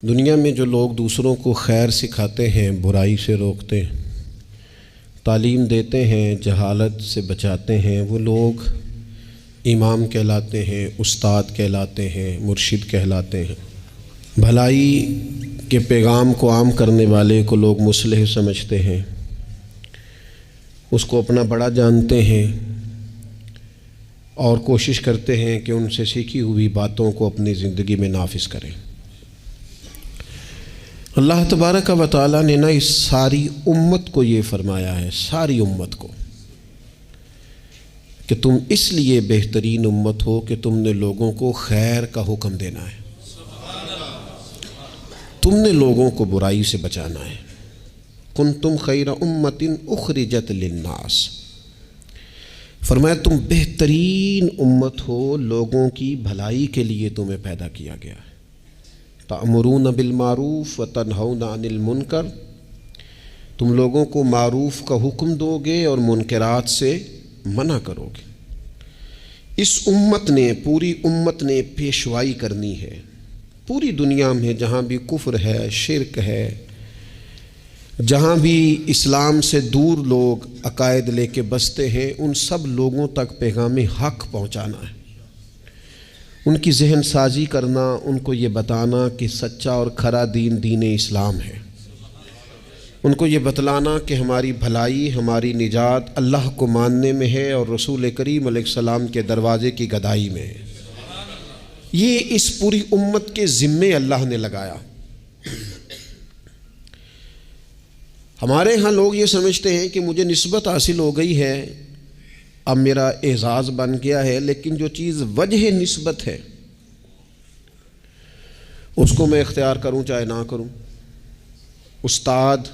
دنیا میں جو لوگ دوسروں کو خیر سکھاتے ہیں، برائی سے روکتے ہیں، تعلیم دیتے ہیں، جہالت سے بچاتے ہیں، وہ لوگ امام کہلاتے ہیں، استاد کہلاتے ہیں، مرشد کہلاتے ہیں۔ بھلائی کے پیغام کو عام کرنے والے کو لوگ مصلح سمجھتے ہیں، اس کو اپنا بڑا جانتے ہیں اور کوشش کرتے ہیں کہ ان سے سیکھی ہوئی باتوں کو اپنی زندگی میں نافذ کریں۔ اللہ تبارک و تعالیٰ نے نا اس ساری امت کو یہ فرمایا ہے، ساری امت کو، کہ تم اس لیے بہترین امت ہو کہ تم نے لوگوں کو خیر کا حکم دینا ہے، تم نے لوگوں کو برائی سے بچانا ہے۔ کنتم خیر امت اخرجت للناس، فرمایا تم بہترین امت ہو، لوگوں کی بھلائی کے لیے تمہیں پیدا کیا گیا ہے۔ تأمرون بالمعروف وتنہون عن المنکر، تم لوگوں کو معروف کا حکم دو گے اور منکرات سے منع کرو گے۔ اس امت نے، پوری امت نے پیشوائی کرنی ہے پوری دنیا میں، جہاں بھی کفر ہے، شرک ہے، جہاں بھی اسلام سے دور لوگ عقائد لے کے بستے ہیں، ان سب لوگوں تک پیغام حق پہنچانا ہے، ان کی ذہن سازی کرنا، ان کو یہ بتانا کہ سچا اور کھرا دین دین اسلام ہے، ان کو یہ بتلانا کہ ہماری بھلائی، ہماری نجات اللہ کو ماننے میں ہے اور رسول کریم علیہ السلام کے دروازے کی گدائی میں ہے۔ یہ اس پوری امت کے ذمے اللہ نے لگایا۔ ہمارے ہاں لوگ یہ سمجھتے ہیں کہ مجھے نسبت حاصل ہو گئی ہے، اب میرا اعزاز بن گیا ہے، لیکن جو چیز وجہ نسبت ہے اس کو میں اختیار کروں چاہے نہ کروں۔ استاد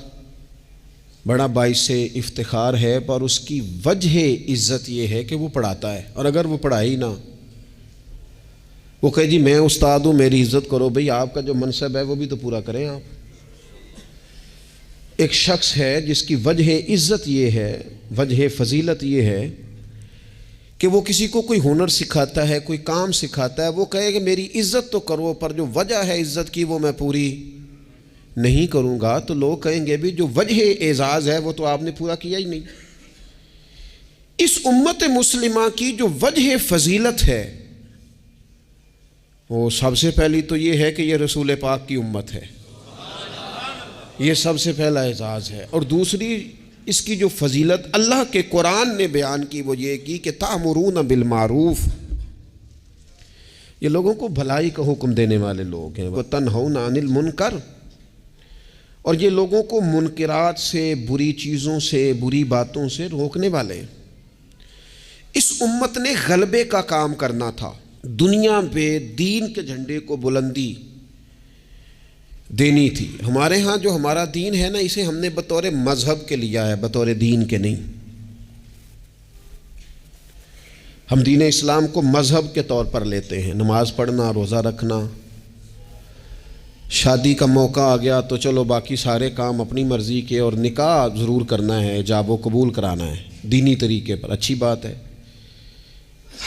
بڑا باعث افتخار ہے، پر اس کی وجہ عزت یہ ہے کہ وہ پڑھاتا ہے، اور اگر وہ پڑھائی نہ، وہ کہے جی میں استاد ہوں میری عزت کرو، بھئی آپ کا جو منصب ہے وہ بھی تو پورا کریں آپ۔ ایک شخص ہے جس کی وجہ عزت یہ ہے، وجہ فضیلت یہ ہے کہ وہ کسی کو کوئی ہنر سکھاتا ہے، کوئی کام سکھاتا ہے، وہ کہے کہ میری عزت تو کرو، پر جو وجہ ہے عزت کی وہ میں پوری نہیں کروں گا، تو لوگ کہیں گے بھی جو وجہ اعزاز ہے وہ تو آپ نے پورا کیا ہی نہیں۔ اس امت مسلمہ کی جو وجہ فضیلت ہے وہ سب سے پہلی تو یہ ہے کہ یہ رسول پاک کی امت ہے، یہ سب سے پہلا اعزاز ہے، اور دوسری اس کی جو فضیلت اللہ کے قرآن نے بیان کی وہ یہ کی کہ تأمرون بالمعروف، یہ لوگوں کو بھلائی کا حکم دینے والے لوگ ہیں، وتنہون عن المنکر، اور یہ لوگوں کو منکرات سے، بری چیزوں سے، بری باتوں سے روکنے والے۔ اس امت نے غلبے کا کام کرنا تھا، دنیا پہ دین کے جھنڈے کو بلندی دینی تھی۔ ہمارے ہاں جو ہمارا دین ہے نا، اسے ہم نے بطور مذہب کے لیا ہے، بطور دین کے نہیں۔ ہم دین اسلام کو مذہب کے طور پر لیتے ہیں، نماز پڑھنا، روزہ رکھنا، شادی کا موقع آ گیا تو چلو باقی سارے کام اپنی مرضی کے، اور نکاح ضرور کرنا ہے، ایجاب و قبول کرانا ہے دینی طریقے پر، اچھی بات ہے۔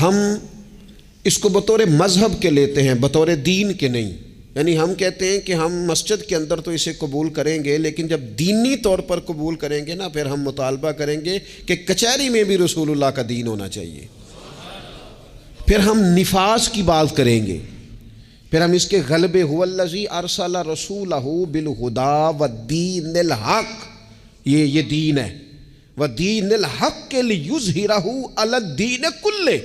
ہم اس کو بطور مذہب کے لیتے ہیں، بطور دین کے نہیں۔ یعنی ہم کہتے ہیں کہ ہم مسجد کے اندر تو اسے قبول کریں گے، لیکن جب دینی طور پر قبول کریں گے نا، پھر ہم مطالبہ کریں گے کہ کچہری میں بھی رسول اللہ کا دین ہونا چاہیے۔ پھر ہم نفاذ کی بات کریں گے، پھر ہم اس کے غلبے، هو الذی ارسل رسولہ بالہدی والدین الحق، یہ دین ہے، والدین الحق لیظہرہ علی الدین کلہ۔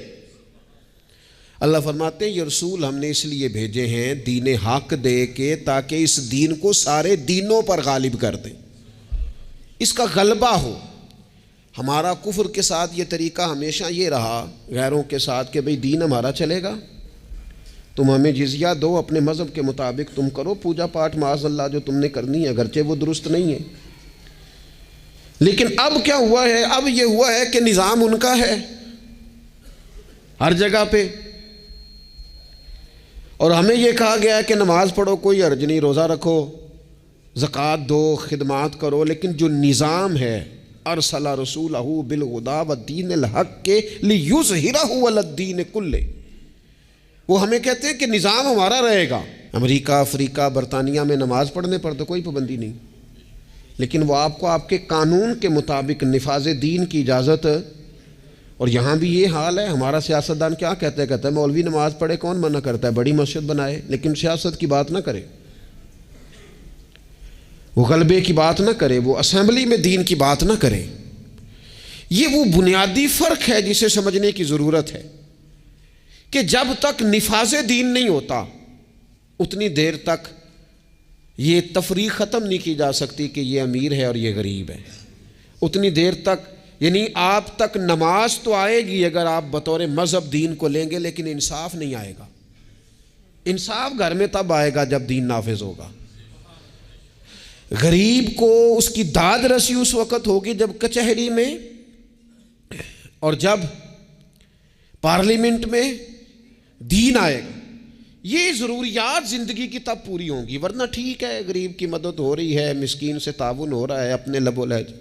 اللہ فرماتے ہیں یہ رسول ہم نے اس لیے بھیجے ہیں دین حق دے کے، تاکہ اس دین کو سارے دینوں پر غالب کر دیں، اس کا غلبہ ہو۔ ہمارا کفر کے ساتھ یہ طریقہ ہمیشہ یہ رہا، غیروں کے ساتھ، کہ بھئی دین ہمارا چلے گا، تم ہمیں جزیہ دو، اپنے مذہب کے مطابق تم کرو پوجا پاٹ معاذ اللہ جو تم نے کرنی ہے، اگرچہ وہ درست نہیں ہے۔ لیکن اب کیا ہوا ہے؟ اب یہ ہوا ہے کہ نظام ان کا ہے ہر جگہ پہ، اور ہمیں یہ کہا گیا ہے کہ نماز پڑھو کوئی حرج نہیں، روزہ رکھو، زکوٰۃ دو، خدمات کرو، لیکن جو نظام ہے ارسل رسولہ بالہدی والدین الحق لیظہرہ علی الدین کلہ، وہ ہمیں کہتے ہیں کہ نظام ہمارا رہے گا، امریکہ، افریقہ، برطانیہ میں نماز پڑھنے پر تو کوئی پابندی نہیں، لیکن وہ آپ کو آپ کے قانون کے مطابق نفاذ دین کی اجازت. اور یہاں بھی یہ حال ہے. ہمارا سیاستدان کیا کہتا ہے مولوی نماز پڑھے، کون منع کرتا ہے؟ بڑی مسجد بنائے، لیکن سیاست کی بات نہ کرے، وہ غلبے کی بات نہ کرے، وہ اسمبلی میں دین کی بات نہ کرے. یہ وہ بنیادی فرق ہے جسے سمجھنے کی ضرورت ہے کہ جب تک نفاذ دین نہیں ہوتا اتنی دیر تک یہ تفریق ختم نہیں کی جا سکتی کہ یہ امیر ہے اور یہ غریب ہے. اتنی دیر تک یعنی آپ تک نماز تو آئے گی اگر آپ بطور مذہب دین کو لیں گے، لیکن انصاف نہیں آئے گا. انصاف گھر میں تب آئے گا جب دین نافذ ہوگا. غریب کو اس کی داد رسی اس وقت ہوگی جب کچہری میں اور جب پارلیمنٹ میں دین آئے گا. یہ ضروریات زندگی کی تب پوری ہوں گی. ورنہ ٹھیک ہے غریب کی مدد ہو رہی ہے، مسکین سے تعاون ہو رہا ہے اپنے لب و لہج،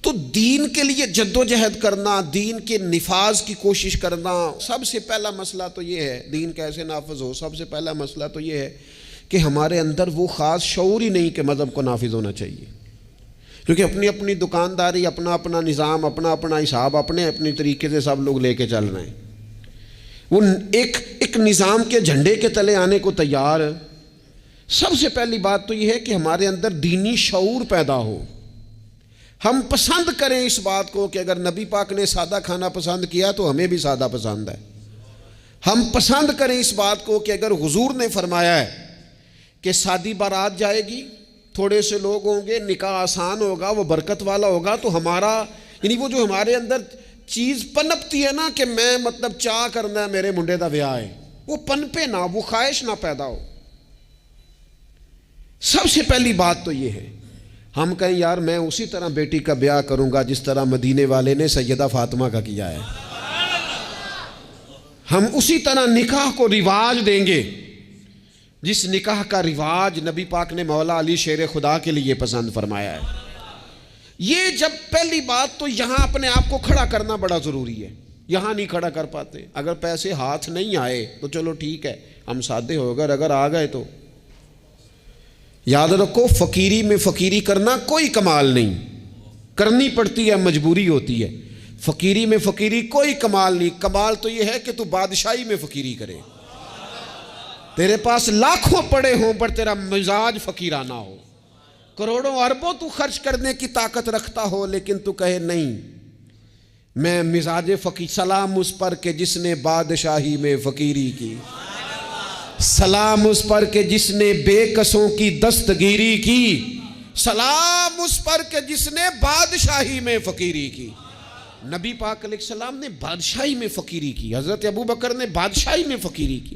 تو دین کے لیے جد و جہد کرنا، دین کے نفاذ کی کوشش کرنا، سب سے پہلا مسئلہ تو یہ ہے دین کیسے نافذ ہو. سب سے پہلا مسئلہ تو یہ ہے کہ ہمارے اندر وہ خاص شعور ہی نہیں کہ مذہب کو نافذ ہونا چاہیے، کیونکہ اپنی اپنی دکانداری، اپنا اپنا نظام، اپنا اپنا حساب، اپنے طریقے سے سب لوگ لے کے چل رہے ہیں. وہ ایک نظام کے جھنڈے کے تلے آنے کو تیار. سب سے پہلی بات تو یہ ہے کہ ہمارے اندر دینی شعور پیدا ہو. ہم پسند کریں اس بات کو کہ اگر نبی پاک نے سادہ کھانا پسند کیا تو ہمیں بھی سادہ پسند ہے. ہم پسند کریں اس بات کو کہ اگر حضور نے فرمایا ہے کہ سادی بارات جائے گی، تھوڑے سے لوگ ہوں گے، نکاح آسان ہوگا، وہ برکت والا ہوگا، تو ہمارا یعنی وہ جو ہمارے اندر چیز پنپتی ہے نا کہ میں مطلب چاہ کرنا ہے میرے منڈے دا بیاہ ہے، وہ پنپے نہ، وہ خواہش نہ پیدا ہو. سب سے پہلی بات تو یہ ہے ہم کہیں یار میں اسی طرح بیٹی کا بیاہ کروں گا جس طرح مدینے والے نے سیدہ فاطمہ کا کیا ہے. ہم اسی طرح نکاح کو رواج دیں گے جس نکاح کا رواج نبی پاک نے مولا علی شیر خدا کے لیے پسند فرمایا ہے. یہ جب پہلی بات تو یہاں اپنے آپ کو کھڑا کرنا بڑا ضروری ہے. یہاں نہیں کھڑا کر پاتے. اگر پیسے ہاتھ نہیں آئے تو چلو ٹھیک ہے ہم سادے ہو گئے، اگر آ گئے تو یاد رکھو فقیری میں فقیری کرنا کوئی کمال نہیں، کرنی پڑتی ہے، مجبوری ہوتی ہے. فقیری میں فقیری کوئی کمال نہیں. کمال تو یہ ہے کہ تو بادشاہی میں فقیری کرے، تیرے پاس لاکھوں پڑے ہوں پر تیرا مزاج فقیرانہ ہو، کروڑوں اربوں تو خرچ کرنے کی طاقت رکھتا ہو لیکن تو کہے نہیں میں مزاج فقیر. سلام اس پر کہ جس نے بادشاہی میں فقیری کی، سلام اس پر کہ جس نے بے کسوں کی دستگیری کی، سلام اس پر کہ جس نے بادشاہی میں فقیری کی. نبی پاک علیہ السلام نے بادشاہی میں فقیری کی، حضرت ابو بکر نے بادشاہی میں فقیری کی،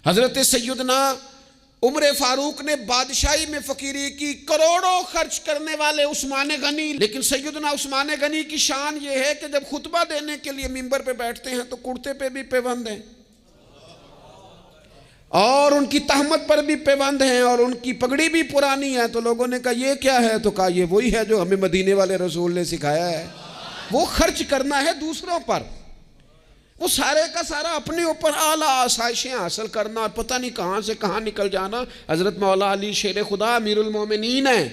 حضرت سیدنا عمر فاروق نے بادشاہی میں فقیری کی، کروڑوں خرچ کرنے والے عثمان غنی. لیکن سیدنا عثمان غنی کی شان یہ ہے کہ جب خطبہ دینے کے لیے منبر پہ بیٹھتے ہیں تو کرتے پہ بھی پیوند ہیں اور ان کی تہمت پر بھی پیوند ہیں اور ان کی پگڑی بھی پرانی ہے. تو لوگوں نے کہا یہ کیا ہے؟ تو کہا یہ وہی ہے جو ہمیں مدینے والے رسول نے سکھایا ہے. وہ خرچ کرنا ہے دوسروں پر، وہ سارے کا سارا اپنے اوپر اعلیٰ آسائشیں حاصل کرنا اور پتہ نہیں کہاں سے کہاں نکل جانا. حضرت مولا علی شیر خدا امیر المومنین ہیں،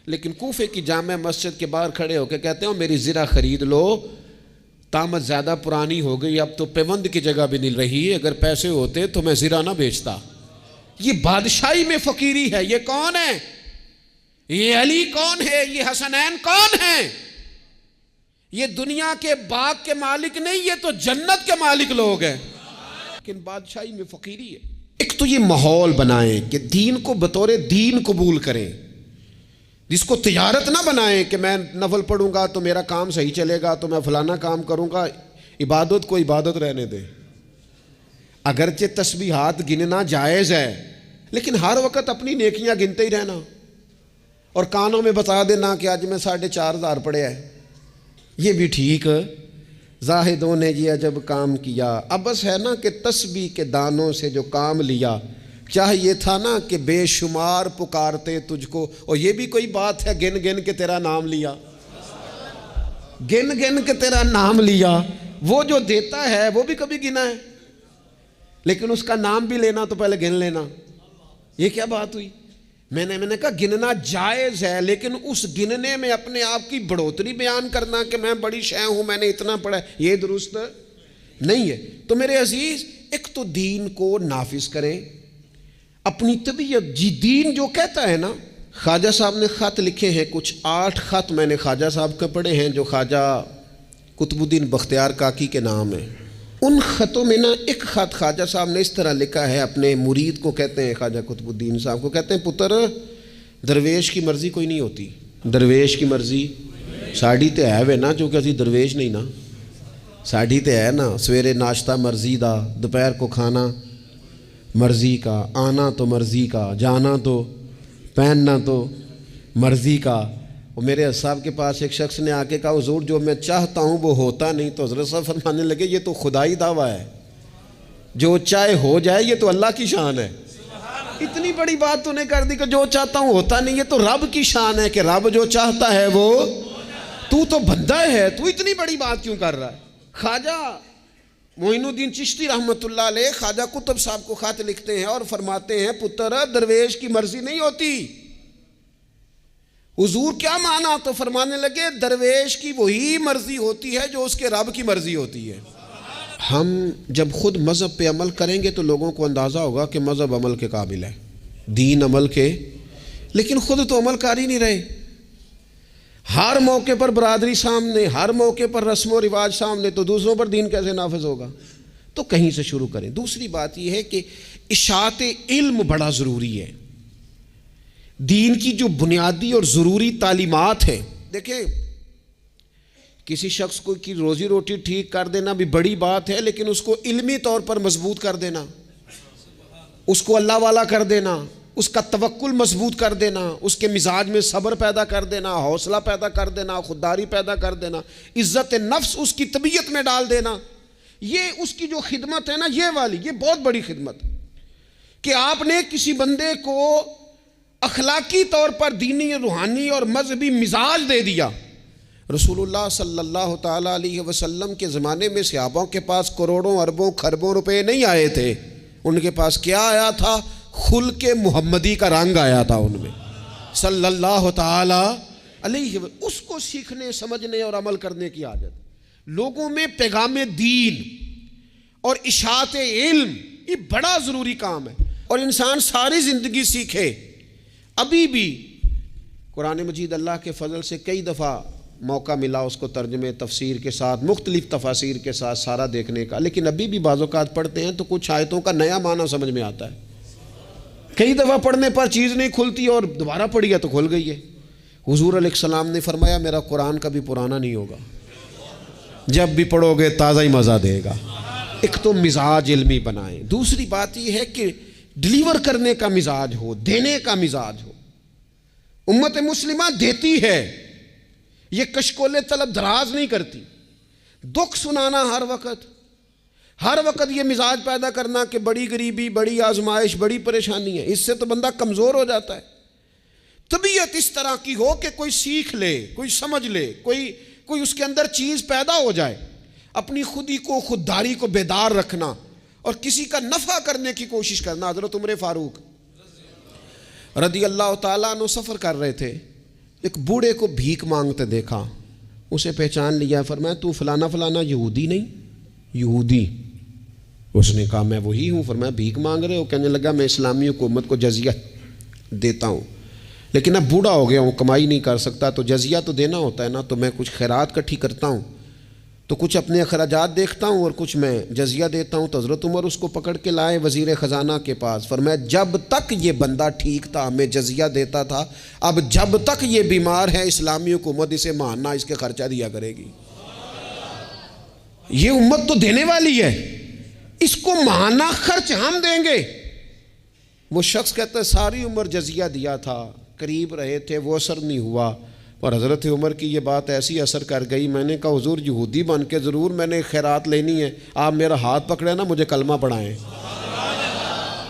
لیکن کوفے کی جامع مسجد کے باہر کھڑے ہو کے کہتے ہیں میری زرہ خرید لو، تامت زیادہ پرانی ہو گئی، اب تو پیوند کی جگہ بھی نہیں رہی، اگر پیسے ہوتے تو میں زرہ نہ بیچتا. یہ بادشاہی میں فقیری ہے. یہ کون ہے؟ یہ علی کون ہے؟ یہ حسنین کون ہے؟ یہ دنیا کے باغ کے مالک نہیں، یہ تو جنت کے مالک لوگ ہیں، لیکن بادشاہی میں فقیری ہے. ایک تو یہ ماحول بنائیں کہ دین کو بطور دین قبول کریں، جس کو تجارت نہ بنائیں کہ میں نفل پڑھوں گا تو میرا کام صحیح چلے گا تو میں فلانا کام کروں گا. عبادت کو عبادت رہنے دیں. اگرچہ تسبیحات گننا جائز ہے لیکن ہر وقت اپنی نیکیاں گنتے ہی رہنا اور کانوں میں بتا دینا کہ آج میں 4,500 پڑھے ہیں، یہ بھی ٹھیک. زاہدوں نے یہ عجب کام کیا، اب بس ہے نا کہ تسبیح کے دانوں سے جو کام لیا، چاہیے تھا نا کہ بے شمار پکارتے تجھ کو. اور یہ بھی کوئی بات ہے گن گن کے تیرا نام لیا، گن گن کے تیرا نام لیا. وہ جو دیتا ہے وہ بھی کبھی گنا ہے، لیکن اس کا نام بھی لینا تو پہلے گن لینا. یہ کیا بات ہوئی؟ میں نے کہا گننا جائز ہے، لیکن اس گننے میں اپنے آپ کی بڑھوتری بیان کرنا کہ میں بڑی شے ہوں، میں نے اتنا پڑھا، یہ درست نہیں ہے۔ تو میرے عزیز، ایک تو دین کو نافذ کریں، اپنی طبیعت جی دین جو کہتا ہے نا۔ خواجہ صاحب نے خط لکھے ہیں کچھ 8 خط میں نے خواجہ صاحب کے پڑھے ہیں جو خواجہ قطب الدین بختیار کاکی کے نام ہے۔ ان خطوں میں نا ایک خط خواجہ صاحب نے اس طرح لکھا ہے اپنے مرید کو، کہتے ہیں خواجہ قطب الدین صاحب کو، کہتے ہیں پتر درویش کی مرضی کوئی نہیں ہوتی، درویش کی مرضی ساڑی تے ہے وے نا، چونکہ اسی درویش نہیں نا، ساڑی تے ہے نا، سویرے ناشتہ مرضی دا، دوپہر کو کھانا مرضی کا، آنا تو مرضی کا، جانا تو، پہننا تو مرضی کا۔ اور میرے صاحب کے پاس ایک شخص نے آ کے کہا حضور جو میں چاہتا ہوں وہ ہوتا نہیں، تو حضرت صاحب فرمانے لگے یہ تو خدائی دعویٰ ہے، جو چاہے ہو جائے یہ تو اللہ کی شان ہے۔ اتنی بڑی بات تو نے کر دی کہ جو چاہتا ہوں ہوتا نہیں، یہ تو رب کی شان ہے کہ رب جو چاہتا ہے وہ، تو بندہ ہے، تو اتنی بڑی بات کیوں کر رہا ہے؟ خواجہ معین الدین چشتی رحمۃ اللہ علیہ خواجہ قطب صاحب کو خط لکھتے ہیں اور فرماتے ہیں پتر درویش کی مرضی نہیں ہوتی۔ حضور کیا مانا؟ تو فرمانے لگے درویش کی وہی مرضی ہوتی ہے جو اس کے رب کی مرضی ہوتی ہے۔ ہم جب خود مذہب پہ عمل کریں گے تو لوگوں کو اندازہ ہوگا کہ مذہب عمل کے قابل ہے، دین عمل کے، لیکن خود تو عمل کر ہی نہیں رہے۔ ہر موقع پر برادری سامنے، ہر موقع پر رسم و رواج سامنے، تو دوسروں پر دین کیسے نافذ ہوگا؟ تو کہیں سے شروع کریں۔ دوسری بات یہ ہے کہ اشاعت علم بڑا ضروری ہے۔ دین کی جو بنیادی اور ضروری تعلیمات ہیں، دیکھیں کسی شخص کو کی روزی روٹی ٹھیک کر دینا بھی بڑی بات ہے، لیکن اس کو علمی طور پر مضبوط کر دینا، اس کو اللہ والا کر دینا، اس کا توکل مضبوط کر دینا، اس کے مزاج میں صبر پیدا کر دینا، حوصلہ پیدا کر دینا، خودداری پیدا کر دینا، عزت نفس اس کی طبیعت میں ڈال دینا، یہ اس کی جو خدمت ہے نا، یہ والی، یہ بہت بڑی خدمت کہ آپ نے کسی بندے کو اخلاقی طور پر دینی، روحانی اور مذہبی مزاج دے دیا۔ رسول اللہ صلی اللہ تعالیٰ علیہ وسلم کے زمانے میں صحابوں کے پاس کروڑوں اربوں خربوں روپے نہیں آئے تھے، ان کے پاس کیا آیا تھا؟ خلق محمدی کا رنگ آیا تھا ان میں، صلی اللہ تعالیٰ علیہ وسلم۔ اس کو سیکھنے، سمجھنے اور عمل کرنے کی عادت۔ لوگوں میں پیغام دین اور اشاعت علم یہ بڑا ضروری کام ہے، اور انسان ساری زندگی سیکھے۔ ابھی بھی قرآن مجید اللہ کے فضل سے کئی دفعہ موقع ملا اس کو ترجمے تفسیر کے ساتھ، مختلف تفاسیر کے ساتھ سارا دیکھنے کا، لیکن ابھی بھی بعض اوقات پڑھتے ہیں تو کچھ آیتوں کا نیا معنی سمجھ میں آتا ہے۔ کئی دفعہ پڑھنے پر چیز نہیں کھلتی اور دوبارہ پڑھی ہے تو کھل گئی ہے۔ حضور علیہ السلام نے فرمایا میرا قرآن کبھی پرانا نہیں ہوگا، جب بھی پڑھو گے تازہ ہی مزہ دے گا۔ ایک تو مزاج علمی بنائیں، دوسری بات یہ ہے کہ ڈلیور کرنے کا مزاج ہو، دینے کا مزاج ہو۔ امت مسلمہ دیتی ہے، یہ کشکول طلب دراز نہیں کرتی۔ دکھ سنانا ہر وقت یہ مزاج پیدا کرنا کہ بڑی غریبی، بڑی آزمائش، بڑی پریشانی ہے، اس سے تو بندہ کمزور ہو جاتا ہے۔ طبیعت اس طرح کی ہو کہ کوئی سیکھ لے، کوئی سمجھ لے، کوئی اس کے اندر چیز پیدا ہو جائے۔ اپنی خودی کو، خودداری کو بیدار رکھنا اور کسی کا نفع کرنے کی کوشش کرنا۔ حضرت عمر فاروق رضی اللہ تعالیٰ عنہ سفر کر رہے تھے، ایک بوڑھے کو بھیک مانگتے دیکھا، اسے پہچان لیا، فرمایا تو فلانا فلانا یہودی نہیں؟ یہودی۔ اس نے کہا میں وہی ہوں۔ فرمایا بھیک مانگ رہے ہو؟ کہنے لگا میں اسلامی حکومت کو جزیہ دیتا ہوں، لیکن اب بوڑھا ہو گیا ہوں، کمائی نہیں کر سکتا، تو جزیہ تو دینا ہوتا ہے نا، تو میں کچھ خیرات کٹھی کرتا ہوں، تو کچھ اپنے اخراجات دیکھتا ہوں اور کچھ میں جزیہ دیتا ہوں۔ تو حضرت عمر اس کو پکڑ کے لائے وزیر خزانہ کے پاس، فرمایا جب تک یہ بندہ ٹھیک تھا ہمیں جزیہ دیتا تھا، اب جب تک یہ بیمار ہے اسلامی حکومت اسے ماہانہ اس کے خرچہ دیا کرے گی۔ یہ امت تو دینے والی ہے، اس کو ماہانہ خرچ ہم دیں گے۔ وہ شخص کہتا ہے ساری عمر جزیہ دیا تھا، قریب رہے تھے، وہ اثر نہیں ہوا، اور حضرت عمر کی یہ بات ایسی اثر کر گئی، میں نے کہا حضور یہودی بن کے ضرور میں نے خیرات لینی ہے، آپ میرا ہاتھ پکڑے نا، مجھے کلمہ پڑھائیں،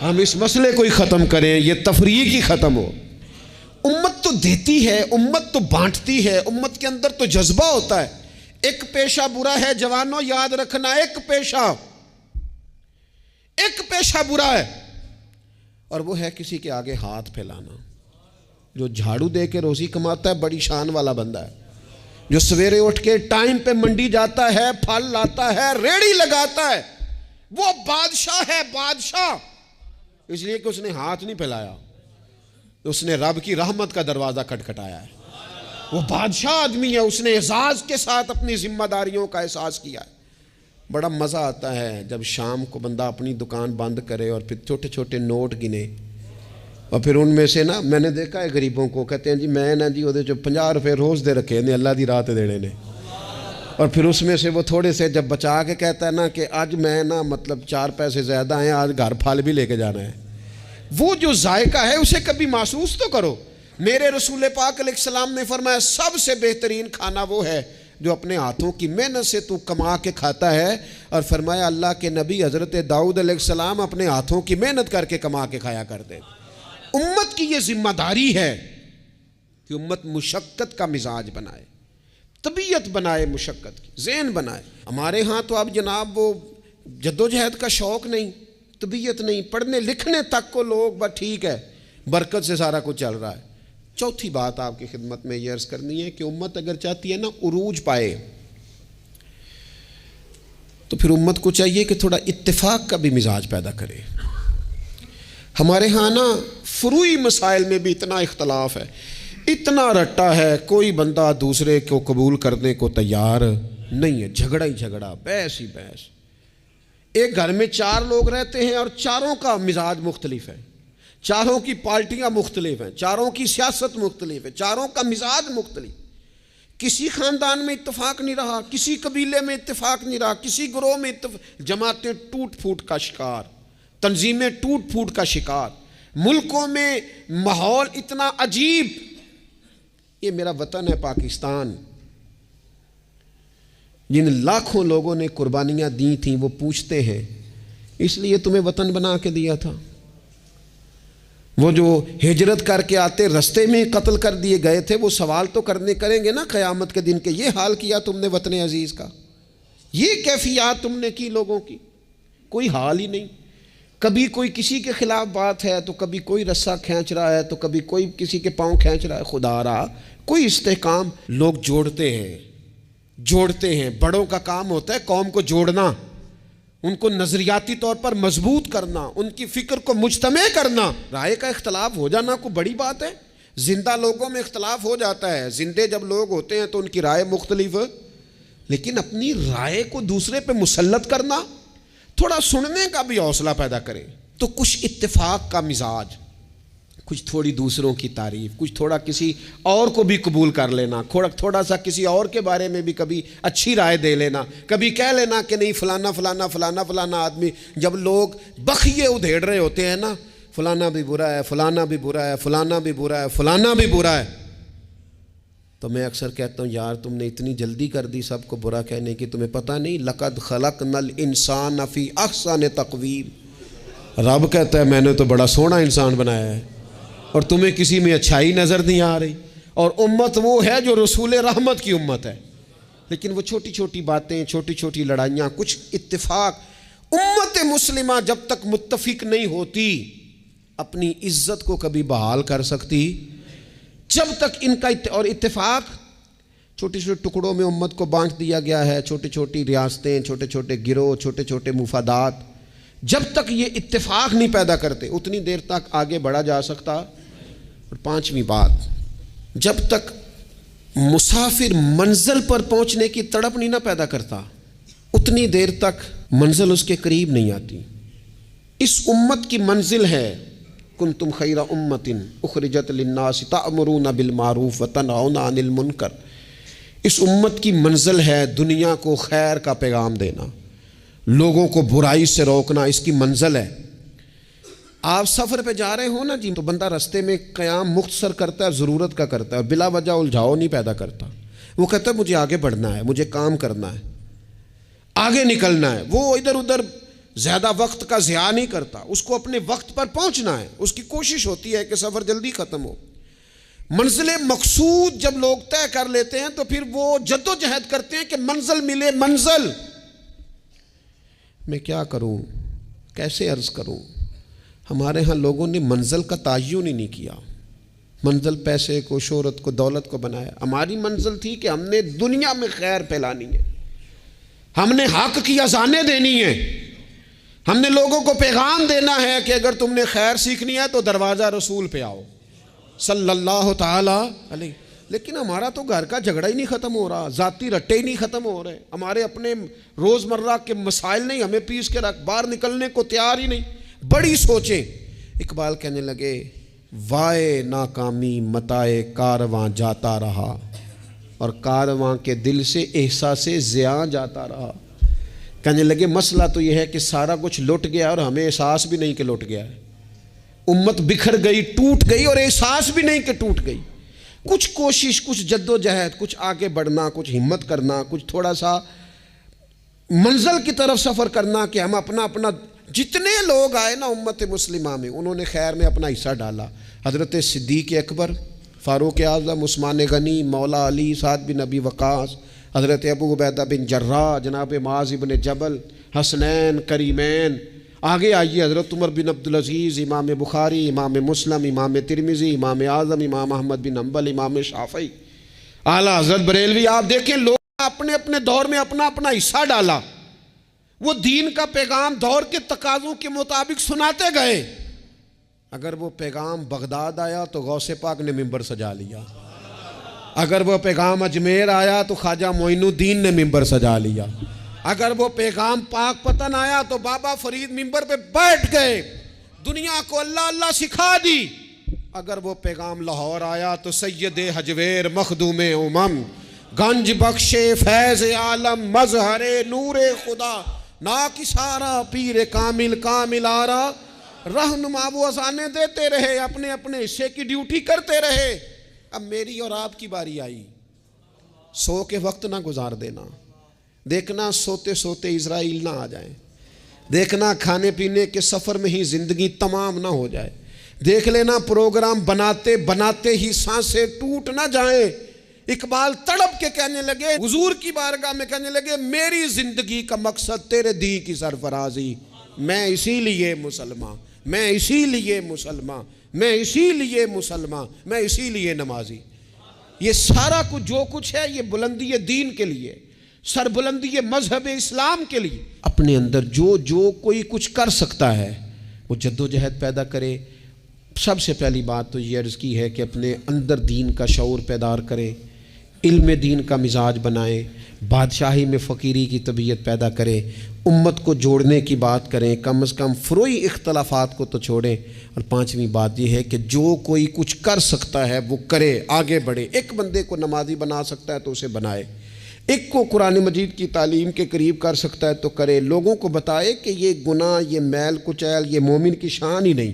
ہم اس مسئلے کو ہی ختم کریں، یہ تفریق ہی ختم ہو۔ امت تو دیتی ہے، امت تو بانٹتی ہے، امت کے اندر تو جذبہ ہوتا ہے۔ ایک پیشہ برا ہے جوانوں، یاد رکھنا، ایک پیشہ برا ہے، اور وہ ہے کسی کے آگے ہاتھ پھیلانا۔ جو جھاڑو دے کے روزی کماتا ہے بڑی شان والا بندہ ہے، جو سویرے اٹھ کے ٹائم پہ منڈی جاتا ہے، پھل لاتا ہے، ریڑھی لگاتا ہے، وہ بادشاہ ہے، بادشاہ، اس لیے کہ اس نے ہاتھ نہیں پھیلایا، اس نے رب کی رحمت کا دروازہ کھٹکھٹایا ہے۔ وہ بادشاہ آدمی ہے، اس نے اعزاز کے ساتھ اپنی ذمہ داریوں کا احساس کیا ہے۔ بڑا مزہ آتا ہے جب شام کو بندہ اپنی دکان بند کرے اور پھر چھوٹے چھوٹے نوٹ گنے، اور پھر ان میں سے نا، میں نے دیکھا ہے غریبوں کو، کہتے ہیں جی میں نا جی وہ 50 روپے روز دے رکھے نے اللہ دی راہ تے دینے نے، اور پھر اس میں سے وہ تھوڑے سے جب بچا کے کہتا ہے نا کہ آج میں نا مطلب 4 پیسے زیادہ ہیں، آج گھر پھل بھی لے کے جانا ہے۔ وہ جو ذائقہ ہے اسے کبھی محسوس تو کرو۔ میرے رسول پاک علیہ السلام نے فرمایا سب سے بہترین کھانا وہ ہے جو اپنے ہاتھوں کی محنت سے تو کما کے کھاتا ہے، اور فرمایا اللہ کے نبی حضرت داؤد علیہ السلام اپنے ہاتھوں کی محنت کر کے کما کے کھایا کرتے۔ امت کی یہ ذمہ داری ہے کہ امت مشقت کا مزاج بنائے، طبیعت بنائے، مشقت کی ذہن بنائے۔ ہمارے ہاں تو اب جناب وہ جدوجہد کا شوق نہیں، طبیعت نہیں، پڑھنے لکھنے تک کو لوگ بس ٹھیک ہے، برکت سے سارا کچھ چل رہا ہے۔ چوتھی بات آپ کی خدمت میں یہ عرض کرنی ہے کہ امت اگر چاہتی ہے نا عروج پائے، تو پھر امت کو چاہیے کہ تھوڑا اتفاق کا بھی مزاج پیدا کرے۔ ہمارے ہاں نا فروعی مسائل میں بھی اتنا اختلاف ہے، اتنا رٹا ہے، کوئی بندہ دوسرے کو قبول کرنے کو تیار نہیں ہے، جھگڑا ہی جھگڑا، بحث ہی بحث۔ ایک گھر میں 4 لوگ رہتے ہیں اور چاروں کا مزاج مختلف ہے، چاروں کی پارٹیاں مختلف ہیں، چاروں کی سیاست مختلف ہے، چاروں کا مزاج مختلف۔ کسی خاندان میں اتفاق نہیں رہا، کسی قبیلے میں اتفاق نہیں رہا، کسی گروہ میں جماعتیں ٹوٹ پھوٹ کا شکار، تنظیمیں ٹوٹ پھوٹ کا شکار، ملکوں میں ماحول اتنا عجیب۔ یہ میرا وطن ہے پاکستان، جن لاکھوں لوگوں نے قربانیاں دی تھیں وہ پوچھتے ہیں اس لیے تمہیں وطن بنا کے دیا تھا؟ وہ جو ہجرت کر کے آتے رستے میں قتل کر دیے گئے تھے، وہ سوال تو کریں گے نا قیامت کے دن کہ یہ حال کیا تم نے وطن عزیز کا، یہ کیفیات تم نے کی لوگوں کی؟ کوئی حال ہی نہیں۔ کبھی کوئی کسی کے خلاف بات ہے تو کبھی کوئی رسہ کھینچ رہا ہے تو کبھی کوئی کسی کے پاؤں کھینچ رہا ہے۔ خدا را کوئی استحکام، لوگ جوڑتے ہیں، بڑوں کا کام ہوتا ہے قوم کو جوڑنا، ان کو نظریاتی طور پر مضبوط کرنا، ان کی فکر کو مجتمع کرنا۔ رائے کا اختلاف ہو جانا کوئی بڑی بات ہے؟ زندہ لوگوں میں اختلاف ہو جاتا ہے، زندے جب لوگ ہوتے ہیں تو ان کی رائے مختلف، لیکن اپنی رائے کو دوسرے پہ مسلط کرنا، تھوڑا سننے کا بھی حوصلہ پیدا کرے تو کچھ اتفاق کا مزاج، کچھ تھوڑی دوسروں کی تعریف، کچھ تھوڑا کسی اور کو بھی قبول کر لینا، تھوڑا سا کسی اور کے بارے میں بھی کبھی اچھی رائے دے لینا، کبھی کہہ لینا کہ نہیں فلانا فلانا فلانا فلانا آدمی۔ جب لوگ بخیے ادھیڑ رہے ہوتے ہیں نا، فلانا بھی برا ہے، فلانا بھی برا ہے، فلانا بھی برا ہے، فلانا بھی برا ہے، تو میں اکثر کہتا ہوں یار تم نے اتنی جلدی کر دی سب کو برا کہنے کی، تمہیں پتہ نہیں لقد خلقنا الانسان فی احسن تقویم۔ رب کہتا ہے میں نے تو بڑا سونا انسان بنایا ہے اور تمہیں کسی میں اچھائی نظر نہیں آ رہی۔ اور امت وہ ہے جو رسول رحمت کی امت ہے، لیکن وہ چھوٹی چھوٹی باتیں، چھوٹی چھوٹی لڑائیاں، کچھ اتفاق۔ امت مسلمہ جب تک متفق نہیں ہوتی اپنی عزت کو کبھی بحال کر سکتی، جب تک ان کا اور اتفاق، چھوٹے چھوٹے ٹکڑوں میں امت کو بانٹ دیا گیا ہے، چھوٹی چھوٹی ریاستیں، چھوٹے چھوٹے گروہ، چھوٹے چھوٹے مفادات، جب تک یہ اتفاق نہیں پیدا کرتے اتنی دیر تک آگے بڑھا جا سکتا۔ اور 5ویں بات، جب تک مسافر منزل پر پہنچنے کی تڑپ نہیں نہ پیدا کرتا اتنی دیر تک منزل اس کے قریب نہیں آتی۔ اس امت کی منزل ہے کنتم خیر امت اخرجت للناس تأمرون بالمعروف وتنہون عن المنکر۔ اس امت کی منزل ہے دنیا کو خیر کا پیغام دینا، لوگوں کو برائی سے روکنا، اس کی منزل ہے۔ آپ سفر پہ جا رہے ہو نا جی، تو بندہ رستے میں قیام مختصر کرتا ہے، ضرورت کا کرتا ہے، بلا وجہ الجھاؤ نہیں پیدا کرتا۔ وہ کہتا ہے مجھے آگے بڑھنا ہے، مجھے کام کرنا ہے، آگے نکلنا ہے۔ وہ ادھر ادھر زیادہ وقت کا ضیاع نہیں کرتا، اس کو اپنے وقت پر پہنچنا ہے، اس کی کوشش ہوتی ہے کہ سفر جلدی ختم ہو۔ منزل مقصود جب لوگ طے کر لیتے ہیں تو پھر وہ جد و جہد کرتے ہیں کہ منزل ملے، منزل۔ میں کیا کروں، کیسے عرض کروں؟ ہمارے ہاں لوگوں نے منزل کا تعین ہی نہیں کیا، منزل پیسے کو، شہرت کو، دولت کو بنایا۔ ہماری منزل تھی کہ ہم نے دنیا میں خیر پھیلانی ہے، ہم نے حق کی اذانیں دینی ہیں، ہم نے لوگوں کو پیغام دینا ہے کہ اگر تم نے خیر سیکھنی ہے تو دروازہ رسول پہ آؤ صلی اللہ تعالی علیہ۔ لیکن ہمارا تو گھر کا جھگڑا ہی نہیں ختم ہو رہا، ذاتی رٹے ہی نہیں ختم ہو رہے، ہمارے اپنے روزمرہ کے مسائل نہیں ہمیں پیس کے رکھ، باہر نکلنے کو تیار ہی نہیں، بڑی سوچیں۔ اقبال کہنے لگے وائے ناکامی متائے کارواں جاتا رہا، اور کارواں کے دل سے احساس زیاں جاتا رہا۔ کہنے لگے مسئلہ تو یہ ہے کہ سارا کچھ لٹ گیا اور ہمیں احساس بھی نہیں کہ لٹ گیا ہے، امت بکھر گئی، ٹوٹ گئی، اور احساس بھی نہیں کہ ٹوٹ گئی۔ کچھ کوشش، کچھ جد و جہد، کچھ آگے بڑھنا، کچھ ہمت کرنا، کچھ تھوڑا سا منزل کی طرف سفر کرنا کہ ہم اپنا جتنے لوگ آئے نا امت مسلمہ میں انہوں نے خیر میں اپنا حصہ ڈالا۔ حضرت صدیق اکبر، فاروق اعظم، عثمان غنی، مولا علی، سعد بن ابی وقاص، حضرت ابو عبیدہ بن جراح، جناب معاذ بن جبل، حسنین، کریمین، آگے آئیے حضرت عمر بن عبدالعزیز، امام بخاری، امام مسلم، امام ترمذی، امام اعظم، امام احمد بن حنبل، امام شافعی، اعلیٰ حضرت بریلوی۔ آپ دیکھیں لوگ اپنے اپنے دور میں اپنا حصہ ڈالا، وہ دین کا پیغام دور کے تقاضوں کے مطابق سناتے گئے۔ اگر وہ پیغام بغداد آیا تو غوث پاک نے ممبر سجا لیا، اگر وہ پیغام اجمیر آیا تو خواجہ معین الدین نے ممبر سجا لیا، اگر وہ پیغام پاک پتن آیا تو بابا فرید ممبر پہ بیٹھ گئے، دنیا کو اللہ اللہ سکھا دی۔ اگر وہ پیغام لاہور آیا تو سید حجویر مخدوم امم، گنج بخش فیض عالم، مظہر نور خدا، ناکسارا پیر کامل کامل آرا، رہنما وہ اذانیں دیتے رہے، اپنے اپنے حصے کی ڈیوٹی کرتے رہے۔ اب میری اور آپ کی باری آئی، سو کے وقت نہ گزار دینا، دیکھنا سوتے سوتے اسرائیل نہ آ جائیں، دیکھنا کھانے پینے کے سفر میں ہی زندگی تمام نہ ہو جائے، دیکھ لینا پروگرام بناتے بناتے ہی سانسیں ٹوٹ نہ جائیں۔ اقبال تڑپ کے کہنے لگے، حضور کی بارگاہ میں کہنے لگے میری زندگی کا مقصد تیرے دین کی سرفرازی، میں اسی لیے مسلمان، میں اسی لیے مسلمان، میں اسی لیے مسلمان، میں اسی لیے نمازی۔ یہ سارا کچھ جو کچھ ہے یہ بلندی دین کے لیے، سربلندی مذہب اسلام کے لیے۔ اپنے اندر جو کوئی کچھ کر سکتا ہے وہ جد و جہد پیدا کرے۔ سب سے پہلی بات تو یہ عرض کی ہے کہ اپنے اندر دین کا شعور پیدار کریں، علم دین کا مزاج بنائیں، بادشاہی میں فقیری کی طبیعت پیدا کریں، امت کو جوڑنے کی بات کریں، کم از کم فروعی اختلافات کو تو چھوڑیں۔ اور پانچویں بات یہ ہے کہ جو کوئی کچھ کر سکتا ہے وہ کرے، آگے بڑھے۔ ایک بندے کو نمازی بنا سکتا ہے تو اسے بنائے، ایک کو قرآن مجید کی تعلیم کے قریب کر سکتا ہے تو کرے، لوگوں کو بتائے کہ یہ گناہ، یہ میل کچیل، یہ مومن کی شان ہی نہیں،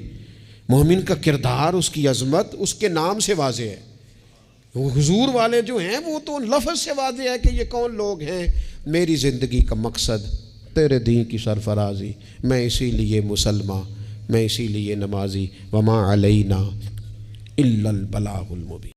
مومن کا کردار، اس کی عظمت اس کے نام سے واضح ہے۔ حضور والے جو ہیں وہ تو لفظ سے واضح ہے کہ یہ کون لوگ ہیں۔ میری زندگی کا مقصد تیرے دین کی سرفرازی، میں اسی لیے مسلمان، میں اسی لیے نمازی، وما علینا الا البلاغ المبین۔